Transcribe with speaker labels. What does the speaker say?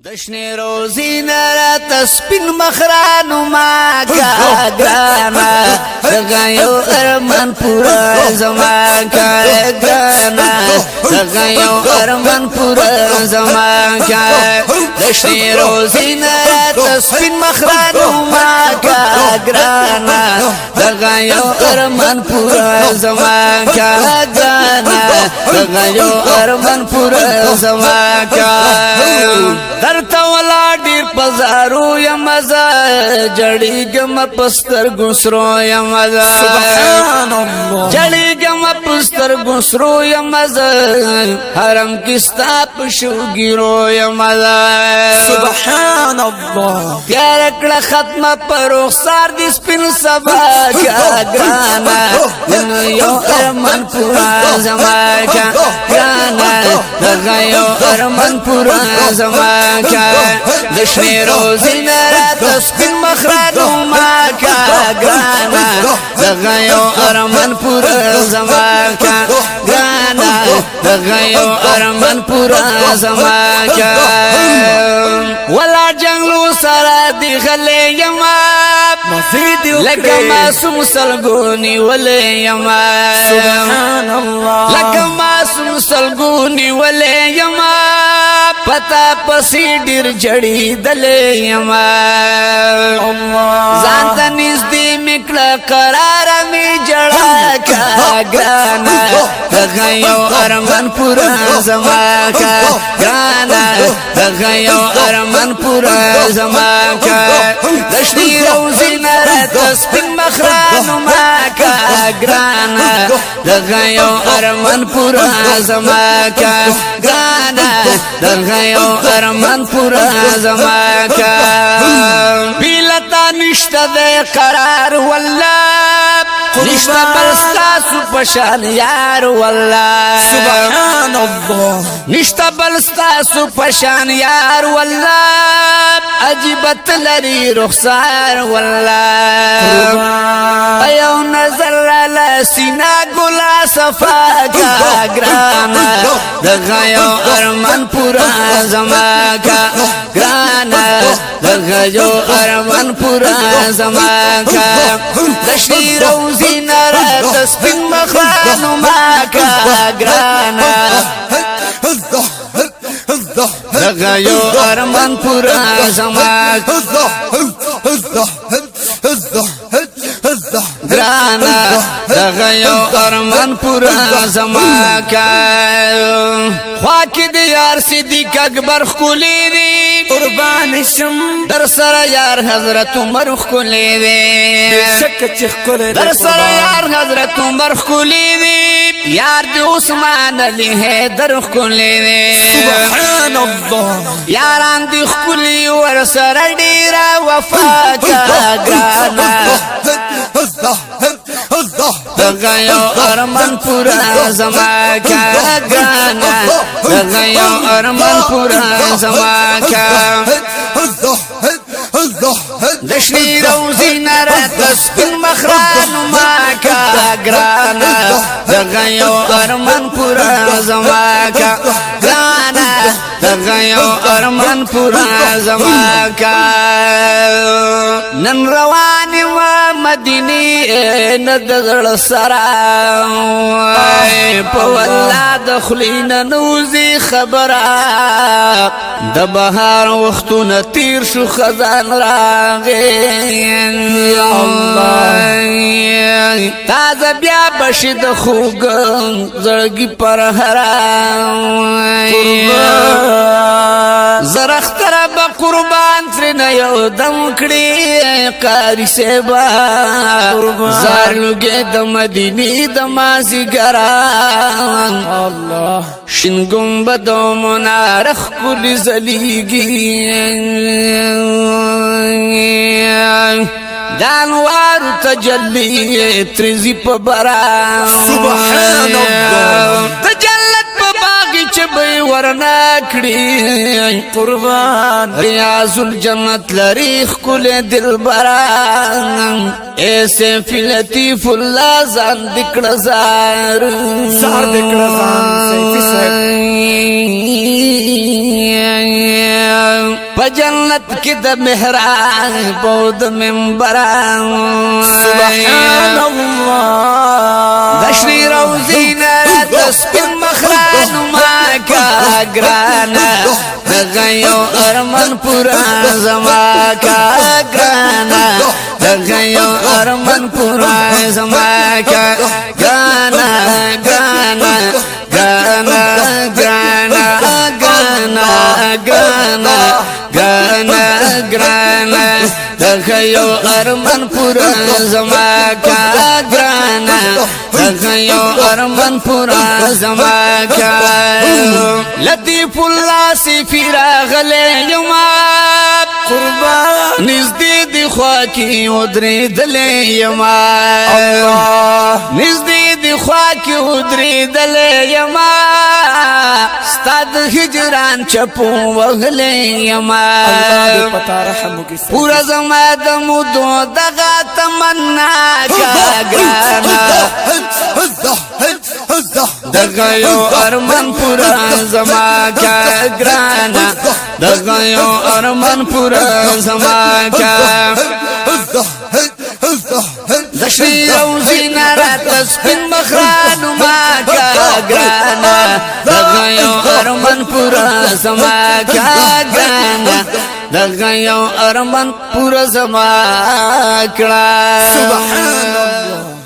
Speaker 1: دشنی روزی نرات سپین مخرانو ما کا گرانا دغیو ارمان پورا زمان کا گرانا دغیو ارمان پورا زمان کا دشنی روزی نرات سپین مخرانو ما کا گرانا دغیو ارمان پورا زمان کا گرانا دغیو ارمان پورا زمان کا درتا ولا ډیر پزارو یم مزه جړیګم پستر ګسرو یم مزه سبحان الله جړیګم پستر ګسرو یم مزه حرم کستا پښوګیرو یم مزه سبحان الله پیار کړه ختمه پر رخسار د سپین سبا کا ګرانا یو ارمان پورا زما کا ګرانا دغیو ارمان پورا زما دشنی روزی نرات سپین مخرانو ما کا گرانا دغیو ارمان پورا زمان کا گرانا دغیو ارمان پورا زمان کا ولا جنگلو سرا دی غلی یما لکه معصوم سلگونی ولی یما سبحان اللہ لکه معصوم سلگونی ولی یما پتا پسی ډیر جړی دلې یما ځان ته نږدې میکړه قرار می جړا کا ګرانا دغیو ارمان پورا زما کا ګرانا دغیو ارمان پورا زما کا دشنی روزی نرات سپین مخرانو ما کا ګرانا دغیو ارمان پورا زما کا ګرانا دغیو ارمان پورا زما کا بیلتا نشتا دے قرار والله نشتا بلستا پشان یار والله سبحان الله نشتا بلستا پشان یار والله عجیبت لری رخسار والله ایو نظر لسینا گلا صفا کا گرانا دغیو ارمان پورا زما کا گرانا دغیو ارمان پورا زما کا دشنی روزی نرات سپین مخرانو ما کا گرانا دغیو ارمان پورا زما گرانا دغیو ارمان پورا زما کا خواکی دی یار صدیق اکبر خکولی دی قربان شم در سر یار حضرت عمر خکولی دی در سر یار حضرت عمر خکولی دی یار دی عثمان علی حیدر خکولی دی سبحان الله یاران دی خکولی ور سر ډیرا وفا کا گرانا دغیو ارمان پورا زما کا گرانا دغیو ارمان پورا زما کا دشنی روزی نرات سپین مخرانو ما کا گرانا دغیو ارمان پورا زما کا گرانا دغیو ارمان پورا زما کا نن روانی و مدینی ندغل سرا پولا دخلین نوزی خبرا د بهار وختونه تیر شو خزان راغی یا الله تازه بیا بشي د خوګ زړګي پر هرا زرختر به قربان تر نه یو دم کړي قاری سبا زارلوګه د مدینه د مازی ګران الله شین ګمبد منارخ کلی زلیږي دانوار تجلی ترزی په برا سبحان الله تجلت په باغ چې به ورنا کړی قربان ریاض الجنت لریخ کل دلبران ایسے فی لطیف اللہ زان دکڑ زار دکڑ زان سیفی سیف په جنت کې د محراب او د منبران
Speaker 2: سبحان الله
Speaker 1: دشری روزینا تسپین مخران ما کا گرانا دغیو ارمن پورا زما کا گرانا دغیو ارمن پورا زما کا گانا گانا گانا گانا گانا گانا گانا گانا دغیو ارمن پورا زما کا گرانا دغیو ارمن پورا زما کا لطیف الله صفی راغلی یما
Speaker 2: قربان
Speaker 1: نزدې دی خوا کې ودرېدلی یما نزدې دی خوا کې ودرېدلی یما ستا د هجران چپو وهلی یما
Speaker 2: پتا رحم وکړي
Speaker 1: پورا زما د مودو دغه تمنا کا ګرانا دغه یو ارمان پورا زما کا ګرانا دغه یو ارمان پورا زما کا دشری روزینا رات سپین مخران ما کا ګرانا دغه یو ارمان پورا زما کا ګرانا دغه یو ارمان پورا زما کړه
Speaker 2: سبحان الله